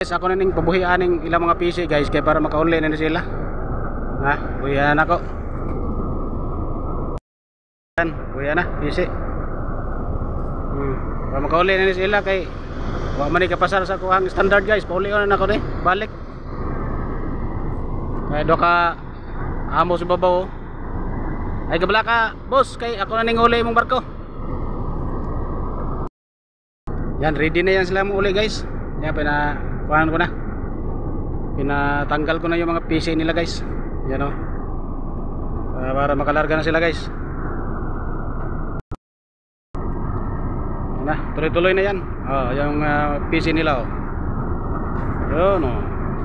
Ako na ning pabuhian ng ilang mga PC guys kay para makauli na sila. Ha, buhian ako. Yan, buhian na PC. Para makauli na sila kay wa man ni kapasar sa kuhang standard guys. Pauli na ako ni balik. Kay do ka amo sa babaw. Ay kabala ka, boss, kay ako na ning uli imong barko. Yan, ready na yan sila mong uli guys. Yan, kuhaan ko na. Pinatanggal ko na yung mga PC nila guys. Yan o. Para makalarga na sila guys. Yan na, tuloy-tuloy na yan. Yung PC nila o. Yun o.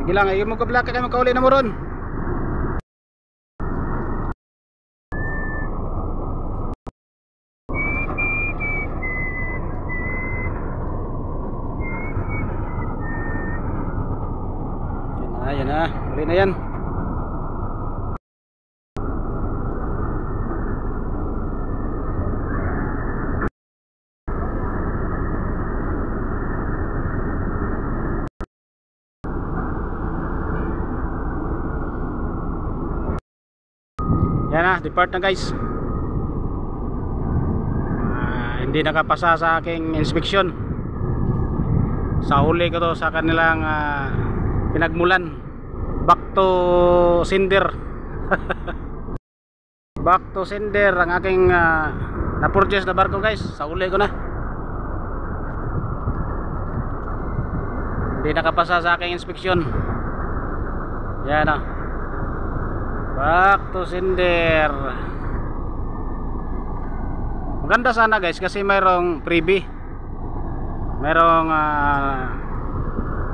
Sige lang, ayaw mo kablaka kayo makauli na mo ron. Yan na, uli na yan. Yan na, depart na guys. Hindi nakapasa sa aking inspeksyon. Sa huli ko to sa kanilang pinagmulan. Back to sender. Back to sender ang aking na-purchase na barko guys. Sa uli ko na. Hindi nakapasa sa aking inspeksyon. Yan o. Back to sender. Maganda sana guys kasi mayroong freebie. Mayroong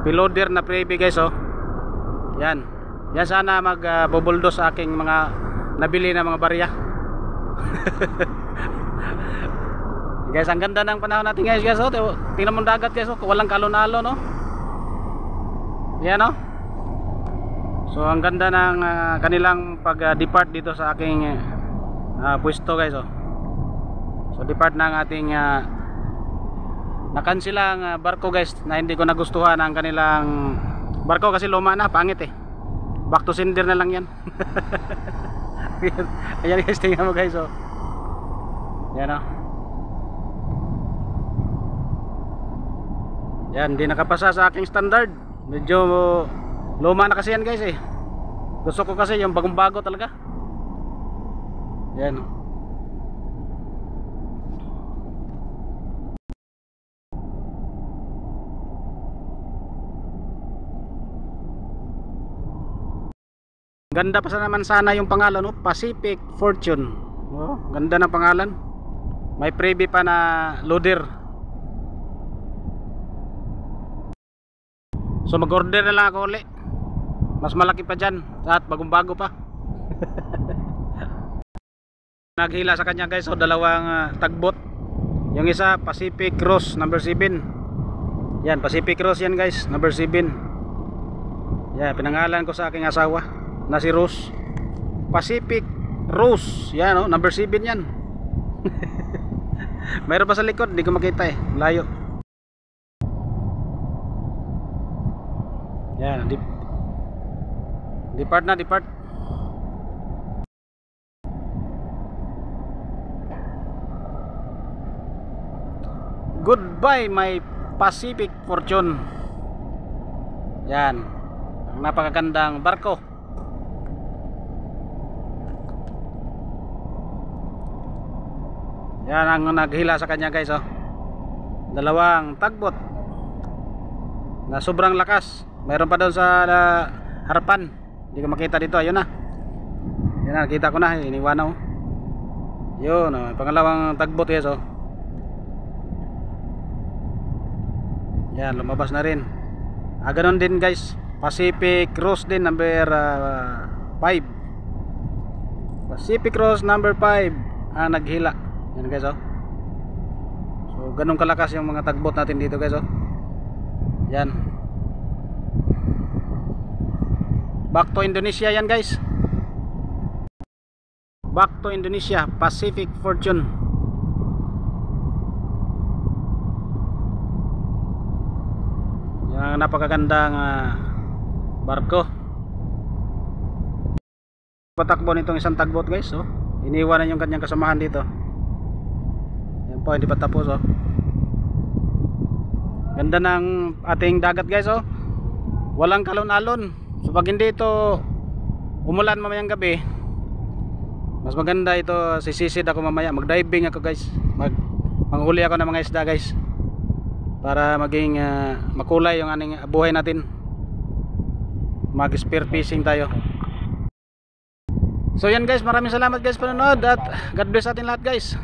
piloder na freebie guys oh. Yan. Yan sana magbubuldos sa aking mga nabili na mga barya. Guys, ang ganda ng panahon natin guys. Oh. Tingnan mo dagat guys oh. Walang kalon-alon no. Yan oh. So ang ganda ng kanilang pag-depart dito sa aking pwesto guys oh. So depart na ang ating na-cancel ang barko guys na hindi ko nagustuhan ang kanilang barko kasi luma na, pangit eh. Back to sender na lang yan. Ayan guys, tingnan mo guys oh. Yan oh. Yan, hindi nakapasa sa aking standard. Medyo luma na kasi yan guys eh. Gusto ko kasi yung bagong bago talaga. Yan oh. Ganda pa naman sana yung pangalan no? Pacific Fortune. Oh, ganda ng pangalan. May freebie pa na loader. So mag-order na lang ako ulit. Mas malaki pa dyan at bagong bago pa. Naghila sa kanya guys. So dalawang tagbot. Yung isa Pacific Cross number 7. Yan, Pacific Cross yan guys, number 7. Yan, pinangalan ko sa aking asawa na si Rose. Pacific Rose. Yan o, number 7 yan. Mayroon pa sa likod, hindi ko makita eh, layo. Yan, depart na, depart. Goodbye my Pacific Fortune. Yan, ang napakagandang barko. Yan ang naghila sa kanya guys oh. Dalawang tagbot na sobrang lakas. Mayroon pa doon sa harapan. Hindi ko makita dito. Ayun na. Yan na, nakita ko na. Iniwan oh. Yun oh. Pangalawang tagbot guys oh. Yan, lumabas na rin. Ganon din guys. Pacific Cross din number 5. Pacific Cross number 5 ang naghila. Yan guys oh. So ganun kalakas yung mga tagbot natin dito guys oh. Yan. Back to Indonesia yan guys. Back to Indonesia, Pacific Fortune. Yan napakagandang barko. Patakbo nitong isang tugboat guys, oh. Iniwanan yung kanyang kasamahan dito. Yan po, hindi pa tapos, oh. Ganda ng ating dagat guys, oh. Walang kalon-alon. So pag hindi ito umulan mamayang gabi, mas maganda ito. Sisisid ako mamaya, mag-diving ako guys. Manghuli ako ng mga isda guys, para maging makulay yung aning buhay natin. Mag-spear fishing tayo. So yan guys, maraming salamat guys panonood, at God bless atin lahat guys.